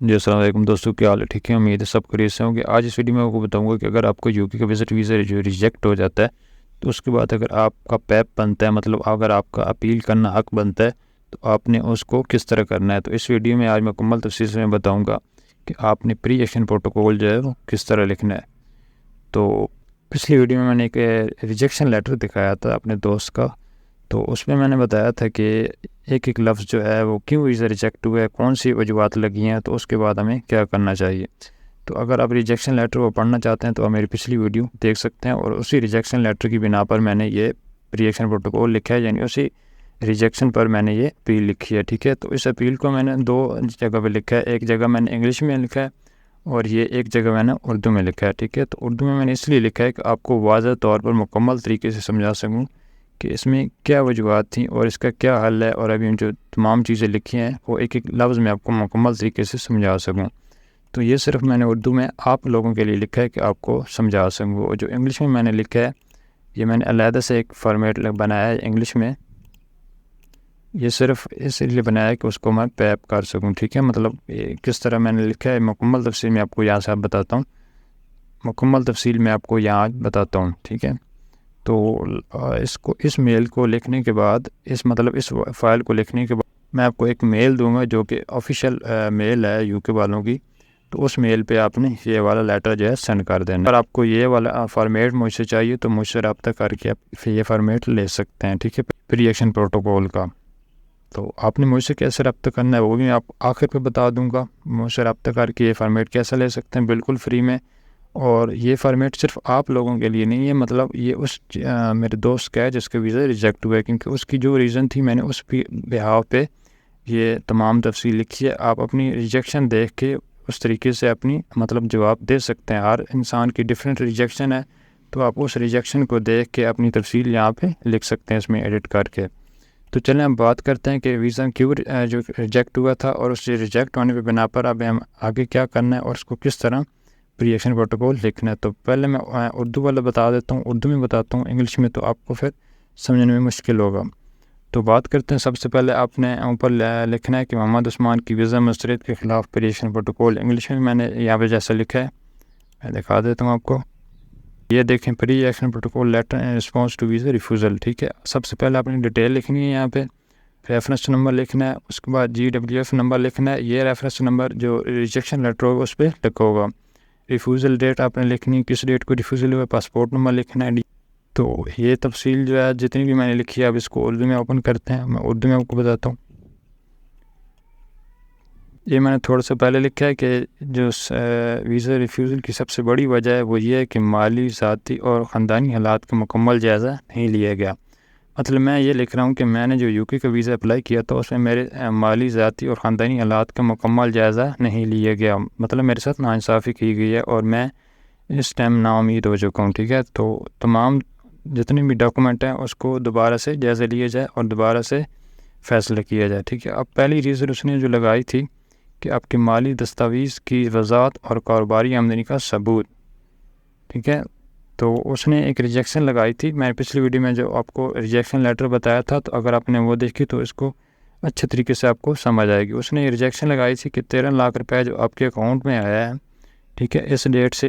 جی السلام علیکم دوستوں، کیا حال ہے؟ ٹھیک ہے، امید ہے سب خیریت سے ہوں گے۔ آج اس ویڈیو میں آپ کو بتاؤں گا کہ اگر آپ کو یو کے کا وزٹ ویزا جو ریجیکٹ ہو جاتا ہے تو اس کے بعد اگر آپ کا پیپ بنتا ہے، مطلب اگر آپ کا اپیل کرنا حق بنتا ہے تو آپ نے اس کو کس طرح کرنا ہے۔ تو اس ویڈیو میں آج مکمل تفصیل سے میں بتاؤں گا کہ آپ نے پری ایکشن پروٹوکول جو ہے وہ کس طرح لکھنا ہے۔ تو پچھلی ویڈیو میں نے ایک ریجیکشن لیٹر دکھایا تھا اپنے دوست کا، تو اس میں نے بتایا تھا کہ ایک ایک لفظ جو ہے وہ کیوں ویزا ریجیکٹ ہوا ہے، کون سی وجوہات لگی ہیں، تو اس کے بعد ہمیں کیا کرنا چاہیے۔ تو اگر آپ ریجیکشن لیٹر کو پڑھنا چاہتے ہیں تو آپ میری پچھلی ویڈیو دیکھ سکتے ہیں، اور اسی ریجیکشن لیٹر کی بنا پر میں نے یہ پری ایکشن پروٹوکول لکھا ہے، یعنی اسی ریجیکشن پر میں نے یہ اپیل لکھی ہے۔ ٹھیک ہے، تو اس اپیل کو میں نے دو جگہ پہ لکھا ہے، ایک جگہ میں نے انگلش میں لکھا ہے اور یہ ایک جگہ میں نے اردو میں لکھا ہے۔ ٹھیک ہے، تو اردو میں نے اس لیے لکھا ہے کہ آپ کو واضح طور پر مکمل طریقے سے سمجھا سکوں کہ اس میں کیا وجوہات تھیں اور اس کا کیا حل ہے، اور ابھی جو تمام چیزیں لکھی ہیں وہ ایک ایک لفظ میں آپ کو مکمل طریقے سے سمجھا سکوں۔ تو یہ صرف میں نے اردو میں آپ لوگوں کے لیے لکھا ہے کہ آپ کو سمجھا سکوں، اور جو انگلش میں نے لکھا ہے یہ میں نے علیحدہ سے ایک فارمیٹ بنایا ہے انگلش میں، یہ صرف اس لیے بنایا ہے کہ اس کو میں پیپ کر سکوں۔ ٹھیک ہے، مطلب کس طرح میں نے لکھا ہے مکمل تفصیل میں آپ کو یہاں سے بتاتا ہوں، مکمل تفصیل میں آپ کو یہاں بتاتا ہوں۔ ٹھیک ہے، تو اس میل کو لکھنے کے بعد اس فائل کو لکھنے کے بعد میں آپ کو ایک میل دوں گا جو کہ آفیشیل میل ہے یو کے والوں کی، تو اس میل پہ آپ نے یہ والا لیٹر جو ہے سینڈ کر دینا۔ اگر آپ کو یہ والا فارمیٹ مجھ سے چاہیے تو مجھ سے رابطہ کر کے آپ یہ فارمیٹ لے سکتے ہیں۔ ٹھیک ہے، پری ایکشن پروٹوکول کا۔ تو آپ نے مجھ سے کیسے رابطہ کرنا ہے وہ بھی میں آپ آخر پہ بتا دوں گا، مجھ سے رابطہ کر کے یہ فارمیٹ کیسے لے سکتے ہیں بالکل فری میں۔ اور یہ فارمیٹ صرف آپ لوگوں کے لیے نہیں ہے، مطلب یہ اس میرے دوست کا ہے جس کا ویزا ریجیکٹ ہوا ہے، کیونکہ اس کی جو ریزن تھی میں نے اس بہاؤ پہ یہ تمام تفصیل لکھی ہے۔ آپ اپنی ریجیکشن دیکھ کے اس طریقے سے اپنی جواب دے سکتے ہیں۔ ہر انسان کی ڈیفرنٹ ریجیکشن ہے، تو آپ اس ریجیکشن کو دیکھ کے اپنی تفصیل یہاں پہ لکھ سکتے ہیں اس میں ایڈٹ کر کے۔ تو چلیں ہم بات کرتے ہیں کہ ویزا کیوں جو ریجیکٹ ہوا تھا، اور اس ریجیکٹ ہونے پہ بنا پر اب ہم آگے کیا کرنا ہے اور اس کو کس طرح پری ایکشن پروٹوکول لکھنا ہے۔ تو پہلے میں اردو والا بتا دیتا ہوں، اردو میں بتاتا ہوں، انگلش میں تو آپ کو پھر سمجھنے میں مشکل ہوگا۔ تو بات کرتے ہیں، سب سے پہلے آپ نے اوپر لکھنا ہے کہ محمد عثمان کی ویزا مسترد کے خلاف پری ایکشن پروٹوکول۔ انگلش میں نے یہاں پہ جیسا لکھا ہے میں دکھا دیتا ہوں آپ کو، یہ دیکھیں، pre action protocol letter in response to visa refusal. ٹھیک ہے، سب سے پہلے آپ نے ڈیٹیل لکھنی ہے، یہاں پہ ریفرنس نمبر لکھنا ہے، اس کے بعد GWF نمبر لکھنا ہے، یہ ریفرنس نمبر جو ریجیکشن لیٹر ہوگا اس پہ لکھا ہوگا۔ ریفیوزل ڈیٹ آپ نے لکھنی ہے، کس ڈیٹ کو ریفیوزل ہوا، پاسپورٹ نمبر لکھنا ہے۔ تو یہ تفصیل جو ہے جتنی بھی میں نے لکھی ہے اب اس کو اردو میں اوپن کرتے ہیں، میں اردو میں آپ کو بتاتا ہوں۔ یہ میں نے تھوڑا سا پہلے لکھا ہے کہ جو ویزا ریفیوزل کی سب سے بڑی وجہ ہے وہ یہ ہے کہ مالی، ذاتی اور خاندانی حالات کا مکمل جائزہ نہیں لیا گیا۔ مطلب میں یہ لکھ رہا ہوں کہ میں نے جو یو کے کا ویزا اپلائی کیا تھا اس میں میرے مالی، ذاتی اور خاندانی حالات کا مکمل جائزہ نہیں لیا گیا، مطلب میرے ساتھ ناانصافی کی گئی ہے اور میں اس ٹائم نا امید ہو چکا ہوں۔ ٹھیک ہے، تو تمام جتنے بھی ڈاکومنٹ ہیں اس کو دوبارہ سے جائزہ لیا جائے اور دوبارہ سے فیصلہ کیا جائے۔ ٹھیک ہے، اب پہلی ریزن اس نے جو لگائی تھی کہ آپ کے مالی دستاویز کی وضاحت اور کاروباری آمدنی کا ثبوت۔ ٹھیک ہے، تو اس نے ایک ریجیکشن لگائی تھی، میں پچھلی ویڈیو میں جو آپ کو ریجیکشن لیٹر بتایا تھا، تو اگر آپ نے وہ دیکھی تو اس کو اچھے طریقے سے آپ کو سمجھ آئے گی۔ اس نے ریجیکشن لگائی تھی کہ 13 لاکھ روپے جو آپ کے اکاؤنٹ میں آیا ہے، ٹھیک ہے، اس ڈیٹ سے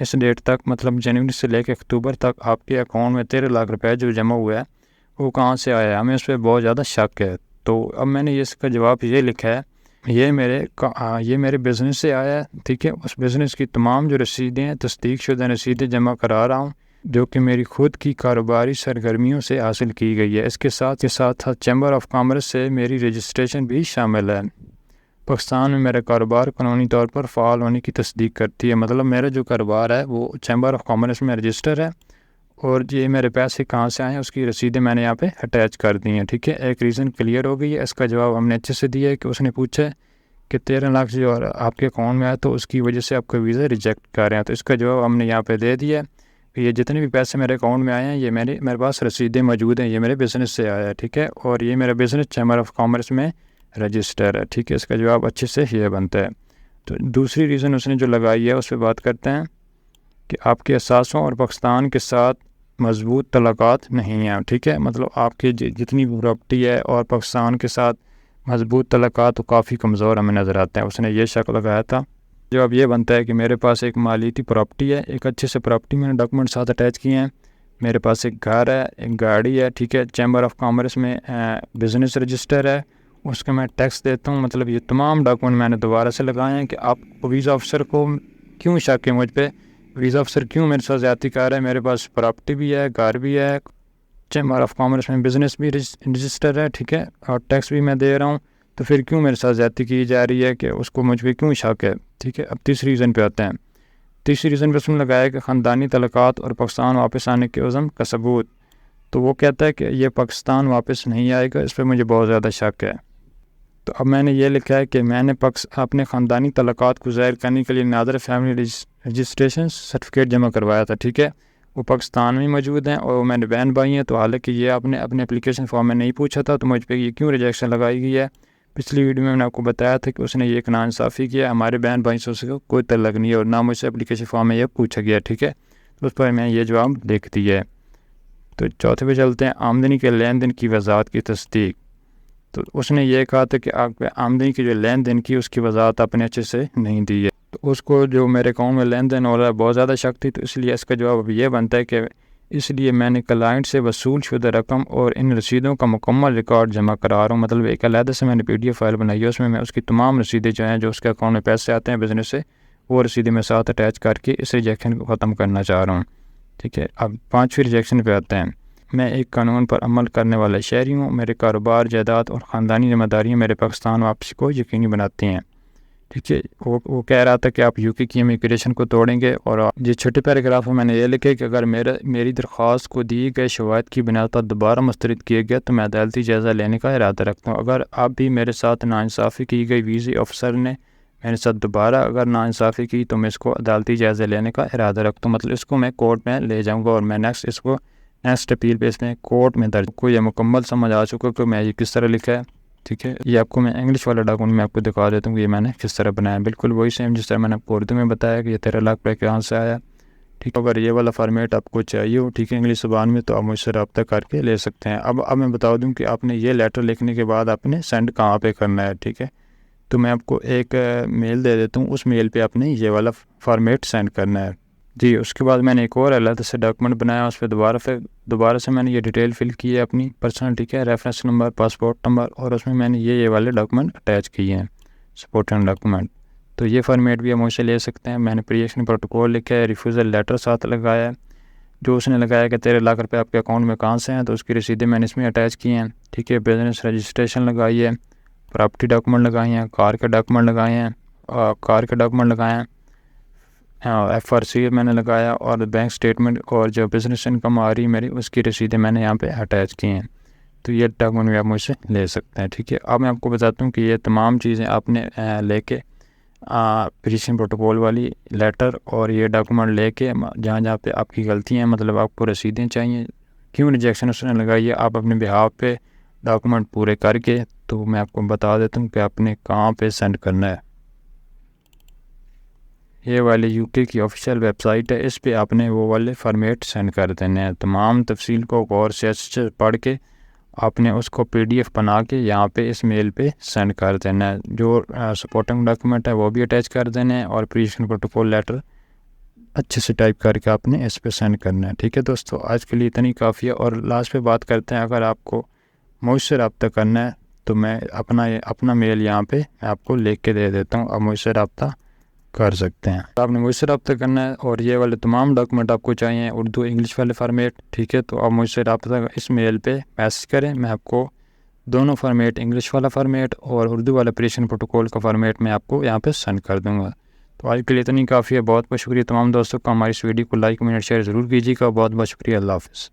اس ڈیٹ تک، مطلب جنوری سے لے کے اکتوبر تک آپ کے اکاؤنٹ میں 13 لاکھ روپے جو جمع ہوا ہے وہ کہاں سے آیا ہے، ہمیں اس پہ بہت زیادہ شک ہے۔ تو اب میں نے اس کا جواب یہ لکھا ہے، یہ میرے بزنس سے آیا ہے۔ ٹھیک ہے، اس بزنس کی تمام جو رسیدیں ہیں، تصدیق شدہ رسیدیں جمع کرا رہا ہوں جو کہ میری خود کی کاروباری سرگرمیوں سے حاصل کی گئی ہے۔ اس کے ساتھ چیمبر آف کامرس سے میری رجسٹریشن بھی شامل ہے۔ پاکستان میں میرا کاروبار قانونی طور پر فعال ہونے کی تصدیق کرتی ہے، مطلب میرا جو کاروبار ہے وہ چیمبر آف کامرس میں رجسٹر ہے، اور یہ میرے پیسے کہاں سے آئے ہیں اس کی رسیدیں میں نے یہاں پہ اٹیچ کر دی ہیں۔ ٹھیک ہے، ایک ریزن کلیئر ہو گئی ہے۔ اس کا جواب ہم نے اچھے سے دیا ہے کہ اس نے پوچھا کہ 13 لاکھ جو آپ کے اکاؤنٹ میں آیا تو اس کی وجہ سے آپ کا ویزا ریجیکٹ کر رہے ہیں، تو اس کا جواب ہم نے یہاں پہ دے دیا ہے۔ یہ جتنے بھی پیسے میرے اکاؤنٹ میں آئے ہیں یہ میرے پاس رسیدیں موجود ہیں، یہ میرے بزنس سے آیا ہے۔ ٹھیک ہے، اور یہ میرا بزنس چیمبر آف کامرس میں رجسٹر ہے۔ ٹھیک ہے، اس کا جواب اچھے سے یہ بنتا ہے۔ تو دوسری ریزن اس نے جو لگائی ہے اس پہ بات کرتے ہیں کہ آپ کے اثاثوں اور پاکستان کے ساتھ مضبوط تعلقات نہیں ہیں۔ ٹھیک ہے، مطلب آپ کی جتنی بھی پراپرٹی ہے اور پاکستان کے ساتھ مضبوط تعلقات تو کافی کمزور ہمیں نظر آتے ہیں۔ اس نے یہ شک لگایا تھا جو اب یہ بنتا ہے کہ میرے پاس ایک مالیاتی پراپرٹی ہے، ایک اچھے سے پراپرٹی میں نے ڈاکومنٹ ساتھ اٹیچ کیے ہیں، میرے پاس ایک گھر ہے، ایک گاڑی ہے، ٹھیک ہے، چیمبر آف کامرس میں بزنس رجسٹر ہے، اس کا میں ٹیکس دیتا ہوں، مطلب یہ تمام ڈاکومنٹ میں نے دوبارہ سے لگائے ہیں کہ آپ ویزا آفیسر کو کیوں شک ہے مجھ پہ، ویزا آفیسر کیوں میرے ساتھ زیادتی کر رہا ہے، میرے پاس پراپرٹی بھی ہے، گھر بھی ہے، چیمبر آف کامرس میں بزنس بھی رجسٹر ہے، ٹھیک ہے، اور ٹیکس بھی میں دے رہا ہوں، تو پھر کیوں میرے ساتھ زیادتی کی جا رہی ہے کہ اس کو مجھ پہ کیوں شک ہے، ٹھیک ہے۔ اب تیسری ریزن پہ آتے ہیں۔ تیسری ریزن پہ اس نے لگایا کہ خاندانی تعلقات اور پاکستان واپس آنے کے عزم کا ثبوت، تو وہ کہتا ہے کہ یہ پاکستان واپس نہیں آئے گا، اس پہ مجھے بہت زیادہ شک ہے۔ تو اب میں نے یہ لکھا ہے کہ میں نے اپنے خاندانی تعلقات کو ظاہر کرنے کے لیے نادر فیملی رجسٹریشن سرٹیفکیٹ جمع کروایا تھا، ٹھیک ہے، وہ پاکستان میں موجود ہیں اور وہ میرے بہن بھائی ہیں، تو حالانکہ یہ آپ نے اپنے اپلیکیشن فارم میں نہیں پوچھا تھا، تو مجھ پہ یہ کیوں ریجیکشن لگائی گئی ہے۔ پچھلی ویڈیو میں نے آپ کو بتایا تھا کہ اس نے یہ ایک ناانصافی کیا، ہمارے بہن بھائی سے اس کو کوئی تعلق نہیں ہے اور نہ مجھ سے اپلیکیشن فارم میں یہ پوچھا گیا، ٹھیک ہے، تو اس پر میں یہ جواب لکھ دیا ہے۔ تو چوتھے پہ چلتے ہیں، آمدنی کے لین دین کی وضاحت کی تصدیق۔ تو اس نے یہ کہا تھا کہ آپ آمدنی کی جو لین دین کی اس کی وضاحت آپ نے اچھے سے نہیں دی ہے، تو اس کو جو میرے اکاؤنٹ میں لین دین ہو رہا ہے بہت زیادہ شک تھی، تو اس لیے اس کا جواب اب یہ بنتا ہے کہ اس لیے میں نے کلائنٹ سے وصول شدہ رقم اور ان رسیدوں کا مکمل ریکارڈ جمع کرا رہا ہوں، مطلب ایک علیحدہ سے میں نے PDF فائل بنائی ہے، اس میں اس کی تمام رسیدیں جو ہیں جو اس کے اکاؤنٹ میں پیسے آتے ہیں بزنس سے، وہ رسیدیں میں ساتھ اٹیچ کر کے اس ریجیکشن کو ختم کرنا چاہ رہا ہوں، ٹھیک ہے۔ اب پانچویں ریجیکشن پہ آتے ہیں۔ میں ایک قانون پر عمل کرنے والا شہری ہوں، میرے کاروبار، جائیداد اور خاندانی ذمہ داریاں میرے پاکستان واپسی کو یقینی بناتی ہیں، ٹھیک ہے۔ وہ کہہ رہا تھا کہ آپ UK کی امیگریشن کو توڑیں گے، اور یہ چھٹے پیراگراف میں نے یہ لکھا کہ اگر میری درخواست کو دیے گئے شواہد کی بنا پر دوبارہ مسترد کیا گیا تو میں عدالتی جائزہ لینے کا ارادہ رکھتا ہوں۔ اگر اب بھی میرے ساتھ ناانصافی کی گئی، ویزا آفیسر نے میرے ساتھ دوبارہ اگر ناانصافی کی تو میں اس کو عدالتی جائزہ لینے کا ارادہ رکھتا ہوں، مطلب اس کو میں کورٹ میں لے جاؤں گا اور میں نیکسٹ اپیل پہ اس میں کورٹ میں درج کو یہ مکمل سمجھ آ چکا کہ میں یہ کس طرح لکھا ہے، ٹھیک ہے۔ یہ آپ کو میں انگلش والا ڈاکومنٹ میں آپ کو دکھا دیتا ہوں کہ یہ میں نے کس طرح بنایا، بالکل وہی سیم جس طرح میں نے آپ کو اردو میں بتایا کہ یہ 13 لاکھ روپے کہاں سے آیا، ٹھیک ہے۔ اگر یہ والا فارمیٹ آپ کو چاہیے ہو، ٹھیک ہے، انگلش زبان میں، تو آپ مجھ سے رابطہ کر کے لے سکتے ہیں۔ اب میں بتا دوں کہ آپ نے یہ لیٹر لکھنے کے بعد آپ نے سینڈ کہاں پہ کرنا ہے، ٹھیک ہے، تو میں آپ کو ایک میل دے دیتا ہوں، اس میل پہ آپ نے یہ والا فارمیٹ سینڈ کرنا ہے جی۔ اس کے بعد میں نے ایک اور علیحدہ سے ڈاکومنٹ بنایا، اس پہ دوبارہ سے میں نے یہ ڈیٹیل فل کی ہے اپنی پرسنل، ٹھیک ہے، ریفرنس نمبر، پاسپورٹ نمبر، اور اس میں نے یہ والے ڈاکومنٹ اٹیچ کیے ہیں، سپورٹنگ ڈاکومنٹ، تو یہ فارمیٹ بھی ہم مجھ سے لے سکتے ہیں۔ میں نے پریشن پروٹوکول لکھا ہے، ریفیوزل لیٹر ساتھ لگایا ہے، جو اس نے لگایا کہ 13 لاکھ روپے آپ کے اکاؤنٹ میں کہاں سے ہیں، تو اس کی رسیدیں میں نے اس میں اٹیچ کی ہیں، ٹھیک ہے۔ بزنس رجسٹریشن لگائی ہے، پراپرٹی ڈاکومنٹ لگائی ہیں، کار کے ڈاکومنٹ لگائے ہیں، FRC میں نے لگایا، اور بینک سٹیٹمنٹ اور جو بزنس انکم آ رہی میری اس کی رسیدیں میں نے یہاں پہ اٹیچ کی ہیں، تو یہ ڈاکومنٹ بھی آپ مجھ سے لے سکتے ہیں، ٹھیک ہے۔ اب میں آپ کو بتاتا ہوں کہ یہ تمام چیزیں آپ نے لے کے پریشن پروٹوکول والی لیٹر اور یہ ڈاکومنٹ لے کے جہاں پہ آپ کی غلطی ہیں، مطلب آپ کو رسیدیں چاہیے، کیوں ریجیکشن اس نے لگائی ہے، آپ اپنے بہاف پہ ڈاکومنٹ پورے کر کے، تو میں آپ کو بتا دیتا ہوں کہ آپ نے کہاں پہ سینڈ کرنا ہے۔ یہ والے UK کی آفیشیل ویب سائٹ ہے، اس پہ آپ نے وہ والے فارمیٹ سینڈ کر دینے ہیں، تمام تفصیل کو غور سے پڑھ کے آپ نے اس کو PDF بنا کے یہاں پہ اس میل پہ سینڈ کر دینا ہے، جو سپورٹنگ ڈاکومنٹ ہے وہ بھی اٹیچ کر دینا ہے، اور پریشن پروٹوکول لیٹر اچھے سے ٹائپ کر کے آپ نے اس پہ سینڈ کرنا ہے، ٹھیک ہے دوستو۔ آج کے لیے اتنی کافی ہے، اور لاسٹ پہ بات کرتے ہیں، اگر آپ کو مجھ سے رابطہ کرنا ہے تو میں اپنا میل یہاں پہ میں آپ کو لکھ کے دے دیتا ہوں، آپ مجھ سے رابطہ کر سکتے ہیں۔ آپ نے مجھ سے رابطہ کرنا ہے اور یہ والے تمام ڈاکومنٹ آپ کو چاہیے اردو انگلش والے فارمیٹ، ٹھیک ہے، تو آپ مجھ سے رابطہ اس میل پہ میسج کریں، میں آپ کو دونوں فارمیٹ، انگلش والا فارمیٹ اور اردو والا پریشن پروٹوکول کا فارمیٹ میں آپ کو یہاں پہ سینڈ کر دوں گا۔ تو آج کے لیے اتنی کافی ہے، بہت بہت شکریہ تمام دوستوں کا، ہماری اس ویڈیو کو لائک، کمنٹ، شیئر ضرور کیجیے گا، بہت بہت شکریہ، اللہ حافظ۔